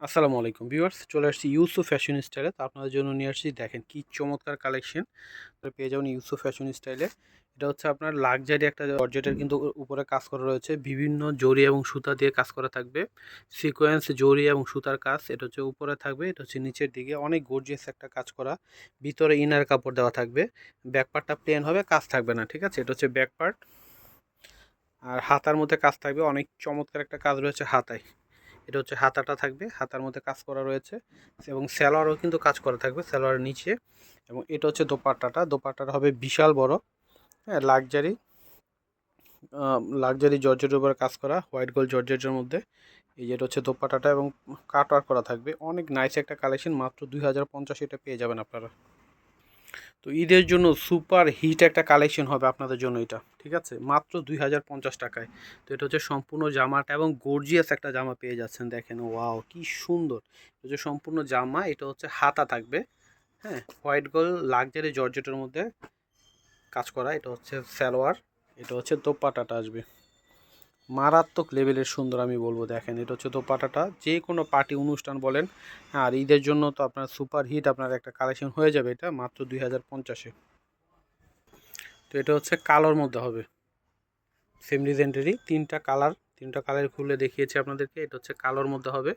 আসসালামু আলাইকুম ভিউয়ার্স, চলে আসছি ইউসুফ ফ্যাশন স্টাইলে। তো আপনাদের জন্য নিয়ে আসছি, দেখেন কি চমৎকার কালেকশন পেয়ে যাবেন ইউসুফ ফ্যাশন স্টাইলে। এটা হচ্ছে আপনার লাক্সারি একটা জর্জেটের কিন্তু উপরে কাজ করা রয়েছে, বিভিন্ন জরি এবং সুতা দিয়ে কাজ করা থাকবে, সিকোয়েন্স জরি এবং সুতার কাজ। এটা হচ্ছে উপরে থাকবে, এটা হচ্ছে নিচের দিকে অনেক গর্জিয়াস একটা কাজ করা, ভিতরে ইনার কাপড় দেওয়া থাকবে। ব্যাক পার্টটা প্লেন হবে, কাজ থাকবে না, ঠিক আছে। এটা হচ্ছে ব্যাক পার্ট, আর হাতার মধ্যে কাজ থাকবে, অনেক চমৎকার একটা কাজ রয়েছে হাতায়। এটা হচ্ছে হাতাটা থাকবে, হাতার মধ্যে কাজ করা রয়েছে, এবং সালোয়ারও কিন্তু কাজ করা থাকবে সালোয়ারের নিচে। এবং এটা হচ্ছে দোপাট্টাটা, দোপাট্টাটা হবে বিশাল বড়, হ্যাঁ, লাক্সারি জর্জেটের উপরে কাজ করা, হোয়াইট গোল্ড জর্জেটের মধ্যে। এই যেটা হচ্ছে দোপাট্টাটা, এবং কাট ওয়ার্ক করা থাকবে। অনেক নাইস একটা কালেকশন, মাত্র 2050 এটা পেয়ে যাবেন আপনারা। তো ঈদের জন্য সুপার হিট একটা কালেকশন হবে আপনাদের জন্য এটা, ঠিক আছে, মাত্র 2050 টাকায়। তো এটা হচ্ছে সম্পূর্ণ জামাটা, এবং গর্জিয়াস একটা জামা পেয়ে যাচ্ছেন, দেখেন ওয়াও কি সুন্দর। এটা হচ্ছে সম্পূর্ণ জামা, এটা হচ্ছে হাতা থাকবে, হ্যাঁ, হোয়াইট গোল্ড লাক্সারি জর্জেটের মধ্যে কাজ করা। এটা হচ্ছে সালোয়ার, এটা হচ্ছে দোপাট্টাটা আসবে মারাত্মক লেভেলের সুন্দর, আমি বলবো। দেখেন এটা হচ্ছে দোপাট্টাটা, যে কোনো পার্টি অনুষ্ঠান বলেন, আর ঈদের জন্য তো আপনার সুপার হিট আপনার একটা কালেকশন হয়ে যাবে এটা মাত্র 2050-এ। তো এটা হচ্ছে কালোর মধ্যে হবে, সেম ডিজাইনেরই তিনটা কালার খুলে দেখিয়েছি আপনাদেরকে। এটা হচ্ছে কালোর মধ্যে হবে।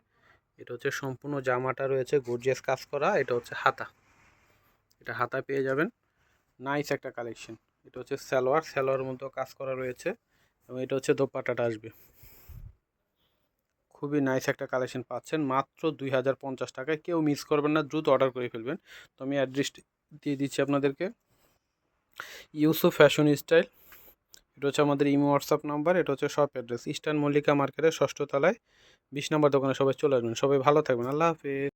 এটা হচ্ছে সম্পূর্ণ জামাটা রয়েছে গর্জিয়াস কাজ করা। এটা হচ্ছে হাতা, এটা হাতা পেয়ে যাবেন, নাইস একটা কালেকশন। এটা হচ্ছে সালোয়ার মধ্যেও কাজ করা রয়েছে, এবং এটা হচ্ছে দোপাট্টাটা আসবে। খুবই নাইস একটা কালেকশন পাচ্ছেন মাত্র 2050 টাকায়। কেউ মিস করবেন না, দ্রুত অর্ডার করে ফেলবেন। তো আমি অ্যাড্রেস দিয়ে দিচ্ছি আপনাদেরকে, ইউসুফ ফ্যাশন স্টাইল। এটা হচ্ছে আমাদের ইমো হোয়াটসঅ্যাপ নাম্বার। এটা হচ্ছে শপ অ্যাড্রেস ইস্টার্ন মল্লিকা মার্কেটের 6ষ্ঠ তলায় 20 নম্বর দোকানে। সবাই চলে আসবেন, সবাই ভালো থাকবেন, আল্লাহ হাফেজ।